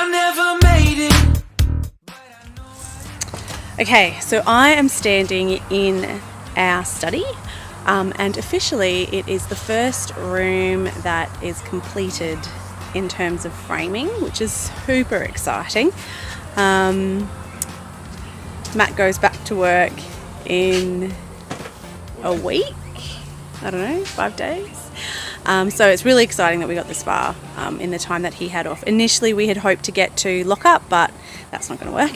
I never made it. Okay, so I am standing in our study, and officially it is the first room that is completed in terms of framing, which is super exciting. Matt goes back to work in a week, I don't know, 5 days. So it's really exciting that we got this far in the time that he had off. Initially we had hoped to get to lockup, but that's not going to work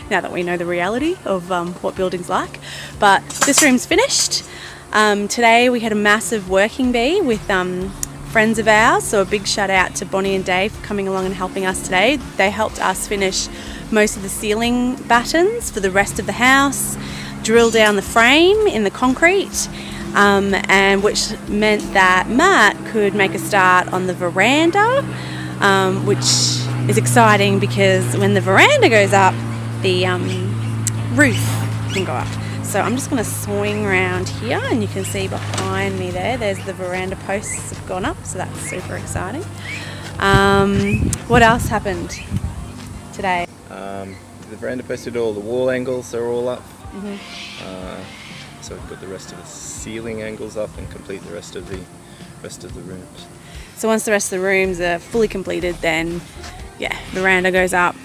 now that we know the reality of what building's like. But this room's finished. Today we had a massive working bee with friends of ours, so a big shout out to Bonnie and Dave for coming along and helping us today. They helped us finish most of the ceiling battens for the rest of the house, drill down the frame in the concrete, and which meant that Matt could make a start on the veranda, which is exciting because when the veranda goes up, the roof can go up. So I'm just going to swing around here, and you can see behind me there's the veranda posts have gone up, so that's super exciting. What else happened today? The veranda posts did all the wall angles are all up. So we've got the rest of the ceiling angles up and complete the rest of the rooms. So once the rest of the rooms are fully completed, then yeah, veranda goes up,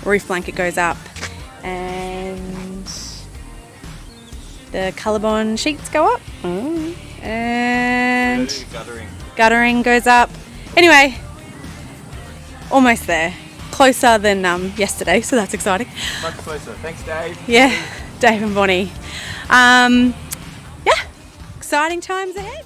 roof blanket goes up, and the colorbond sheets go up, and guttering goes up. Anyway, almost there. Closer than yesterday, so that's exciting. Much closer. Thanks, Dave. Yeah, Dave and Bonnie. Yeah, exciting times ahead.